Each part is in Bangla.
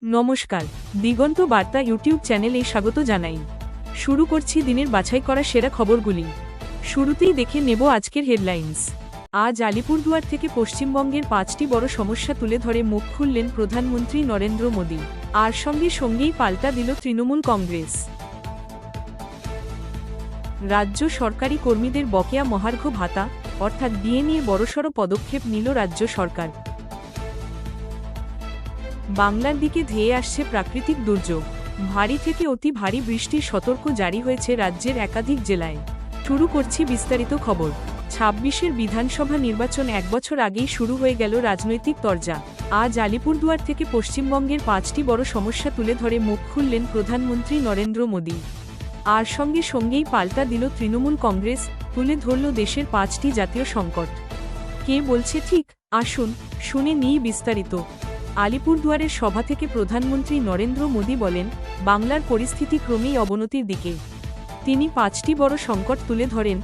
নমস্কার, দিগন্ত বার্তা ইউটিউব চ্যানেলে স্বাগত জানাই। শুরু করছি দিনের বাছাই করা সেরা খবরগুলি। শুরুতেই দেখে নেব আজকের হেডলাইন্স। আজ আলিপুরদুয়ার থেকে পশ্চিমবঙ্গের 5টি বড় সমস্যা তুলে ধরে মুখ খুললেন প্রধানমন্ত্রী নরেন্দ্র মোদী, আর সঙ্গেই পাল্টা দিল তৃণমূল কংগ্রেস। রাজ্য সরকারি কর্মীদের বকেয়া মহার্ঘ ভাতা অর্থাৎ ডিএ নিয়ে বড়সড় পদক্ষেপ নিল রাজ্য সরকার। বাংলার দিকে ধেয়ে আসছে প্রাকৃতিক দুর্যোগ, ভারী থেকে অতি ভারী বৃষ্টির সতর্ক জারি হয়েছে রাজ্যের একাধিক জেলায়। শুরু করছি বিস্তারিত খবর। ২৬-এর বিধানসভা নির্বাচন এক বছর আগেই শুরু হয়ে গেল রাজনৈতিক তরজা। আজ আলিপুরদুয়ার থেকে পশ্চিমবঙ্গের 5টি বড় সমস্যা তুলে ধরে মুখ খুললেন প্রধানমন্ত্রী নরেন্দ্র মোদী, আর সঙ্গেই পাল্টা দিল তৃণমূল কংগ্রেস, তুলে ধরল দেশের 5টি জাতীয় সংকট। কে বলছে ঠিক, আসুন শুনে নিই বিস্তারিত। আলিপুরদুয়ারের সভা থেকে প্রধানমন্ত্রী নরেন্দ্র মোদী বলেন, বাংলার পরিস্থিতি ক্রমেই অবনতির দিকে। তিনি 5টি বড় সংকট তুলে ধরেন।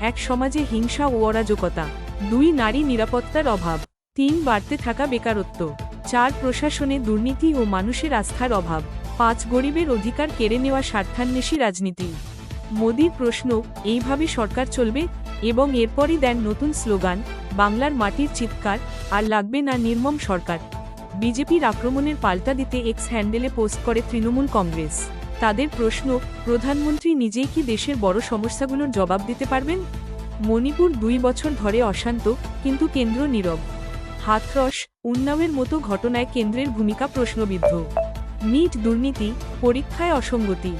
1. সমাজে হিংসা ও অরাজকতা। 2. নারী নিরাপত্তার অভাব। 3. বাড়তে থাকা বেকারত্ব। 4. প্রশাসনে দুর্নীতি ও মানুষের আস্থার অভাব। 5. গরিবের অধিকার কেড়ে নেওয়া স্বার্থান্বেষী রাজনীতি। মোদীর প্রশ্ন, এইভাবে সরকার চলবে? এবং এরপরই দেন নতুন স্লোগান, বাংলার মাটির চিৎকার, আর লাগবে না নির্মম সরকার। বিজেপির আক্রমণের পাল্টা দিতে এক্স হ্যান্ডেলে পোস্ট করে তৃণমূল কংগ্রেস। তাদের প্রশ্ন, প্রধানমন্ত্রী নিজেই কি দেশের বড় সমস্যাগুলোর জবাব দিতে পারবেন? মণিপুর 2 বছর ধরে অশান্ত, কিন্তু কেন্দ্র নীরব। হাথরস, উন্নাওয়ের মতো ঘটনায় কেন্দ্রের ভূমিকা প্রশ্নবিদ্ধ। নিট দুর্নীতি, পরীক্ষায় অসঙ্গতি,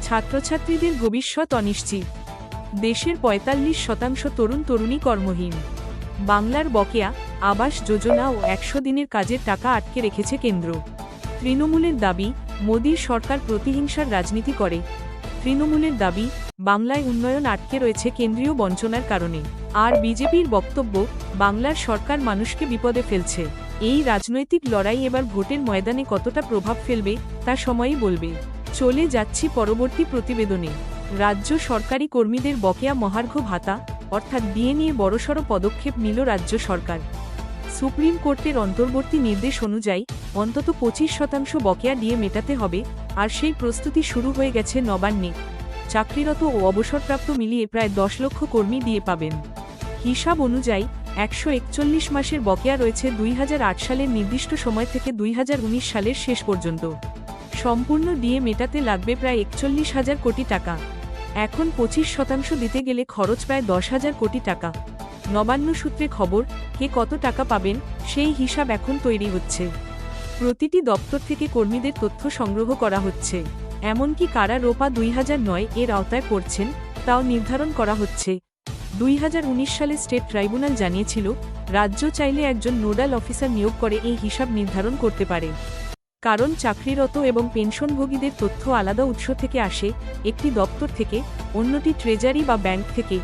ছাত্রছাত্রীদের ভবিষ্যৎ অনিশ্চিত। দেশের ৪৫% তরুণ তরুণী কর্মহীন। বাংলার বকেয়া, আবাস যোজনা ও 100 দিনের কাজের টাকা আটকে রেখেছে কেন্দ্র। তৃণমূলের দাবি, মোদীর সরকার প্রতিহিংসার রাজনীতি করে। তৃণমূলের দাবি, বাংলায় উন্নয়ন আটকে রয়েছে কেন্দ্রীয় বঞ্চনার কারণে। আর বিজেপির বক্তব্য, বাংলার সরকার মানুষকে বিপদে ফেলছে। এই রাজনৈতিক লড়াই এবার ভোটের ময়দানে কতটা প্রভাব ফেলবে তা সময়ই বলবে। চলে যাচ্ছি পরবর্তী প্রতিবেদনে। রাজ্য সরকারি কর্মীদের বকেয়া মহার্ঘ ভাতা অর্থাৎ ডিএ নিয়ে বড়সড় পদক্ষেপ নিল রাজ্য সরকার। সুপ্রিম কোর্টের অন্তর্বর্তী নির্দেশ অনুযায়ী অন্তত 25% বকেয়া ডিএ মেটাতে হবে, আর সেই প্রস্তুতি শুরু হয়ে গেছে নবান্নে। চাকরিরত ও অবসরপ্রাপ্ত মিলিয়ে প্রায় 10 লক্ষ কর্মী ডিএ পাবেন। হিসাব অনুযায়ী 141 মাসের বকেয়া রয়েছে 2008 সালের নির্দিষ্ট সময় থেকে 2019 সালের শেষ পর্যন্ত। সম্পূর্ণ ডিএ মেটাতে লাগবে প্রায় 41,000 কোটি টাকা। এখন 25% দিতে গেলে খরচ প্রায় 10,000 কোটি টাকা। নবান্ন সূত্রে খবর, কে কত টাকা পাবেন সেই হিসাব এখন তৈরি হচ্ছে। প্রতিটি দপ্তর থেকে কর্মীদের তথ্য সংগ্রহ করা হচ্ছে। এমনকি কারা রোপা 2009 এর আওতায় পড়ছেন তাও নির্ধারণ করা হচ্ছে। 2019 সালে স্টেট ট্রাইব্যুনাল জানিয়েছিল, রাজ্য চাইলে একজন নোডাল অফিসার নিয়োগ করে এই হিসাব নির্ধারণ করতে পারে। কারণ চাকরিরত এবং পেনশনভোগীদের তথ্য আলাদা উৎস থেকে আসে, একটি দপ্তর থেকে, অন্যটি ট্রেজারি বা ব্যাংক থেকে।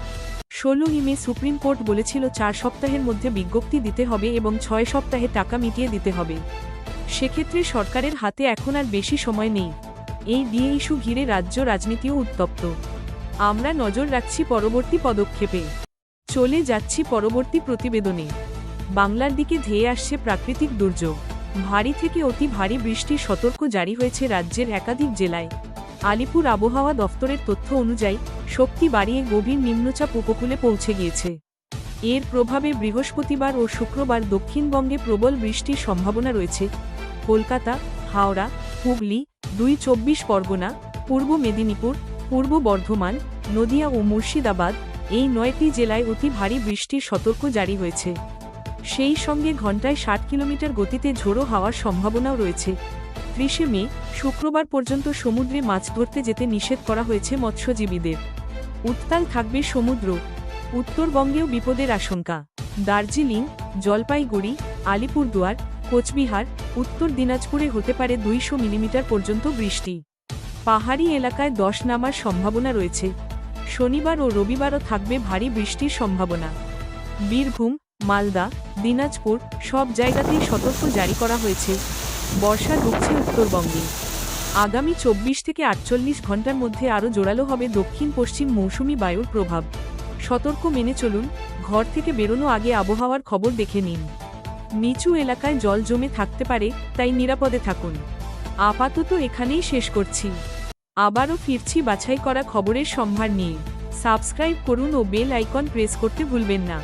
16 মে সুপ্রিম কোর্ট বলেছিল 4 সপ্তাহের মধ্যে বিজ্ঞপ্তি দিতে হবে এবং 6 সপ্তাহে টাকা মিটিয়ে দিতে হবে। সেক্ষেত্রে সরকারের হাতে এখন আর বেশি সময় নেই। এই ডিএ ইস্যু ঘিরে রাজ্য রাজনীতিও উত্তপ্ত। আমরা নজর রাখছি পরবর্তী পদক্ষেপে। চলে যাচ্ছি পরবর্তী প্রতিবেদনে। বাংলার দিকে ধেয়ে আসছে প্রাকৃতিক দুর্যোগ, ভারী থেকে অতি ভারী বৃষ্টির সতর্ক জারি হয়েছে রাজ্যের একাধিক জেলায়। আলিপুর আবহাওয়া দফতরের তথ্য অনুযায়ী শক্তি বাড়িয়ে গভীর নিম্নচাপ উপকূলে পৌঁছে গিয়েছে। এর প্রভাবে বৃহস্পতিবার ও শুক্রবার দক্ষিণবঙ্গে প্রবল বৃষ্টির সম্ভাবনা রয়েছে। কলকাতা, হাওড়া, হুগলি, 24 পরগনা, পূর্ব মেদিনীপুর, পূর্ব বর্ধমান, নদিয়া ও মুর্শিদাবাদ, এই 9টি জেলায় অতি ভারী বৃষ্টির সতর্ক জারি হয়েছে। সেই সঙ্গে ঘণ্টায় 60 কিলোমিটার গতিতে ঝোড়ো হাওয়ার সম্ভাবনাও রয়েছে। 30 মে শুক্রবার পর্যন্ত সমুদ্রে মাছ ধরতে যেতে নিষেধ করা হয়েছে মৎস্যজীবীদের। উত্তাল থাকবে সমুদ্র। উত্তরবঙ্গেও বিপদের আশঙ্কা। দার্জিলিং, জলপাইগুড়ি, আলিপুরদুয়ার, কোচবিহার, উত্তর দিনাজপুরে হতে পারে 200 মিলিমিটার পর্যন্ত বৃষ্টি। পাহাড়ি এলাকায় 10 নামার সম্ভাবনা রয়েছে। শনিবার ও রবিবারও থাকবে ভারী বৃষ্টির সম্ভাবনা। বীরভূম, মালদা, দিনাজপুর সব জায়গাতেই সতর্ক জারি করা হয়েছে। বর্ষা ঢুকছে উত্তরবঙ্গে। আগামী 24 থেকে 48 ঘন্টার মধ্যে আরও জোরালো হবে দক্ষিণ পশ্চিম মৌসুমি বায়ুর প্রভাব। সতর্ক মেনে চলুন। ঘর থেকে বেরোনো আগে আবহাওয়ার খবর দেখে নিন। নিচু এলাকায় জল জমে থাকতে পারে, তাই নিরাপদে থাকুন। আপাতত এখানেই শেষ করছি। আবারও ফিরছি বাছাই করা খবরের সম্ভার নিয়ে। সাবস্ক্রাইব করুন ও বেল আইকন প্রেস করতে ভুলবেন না।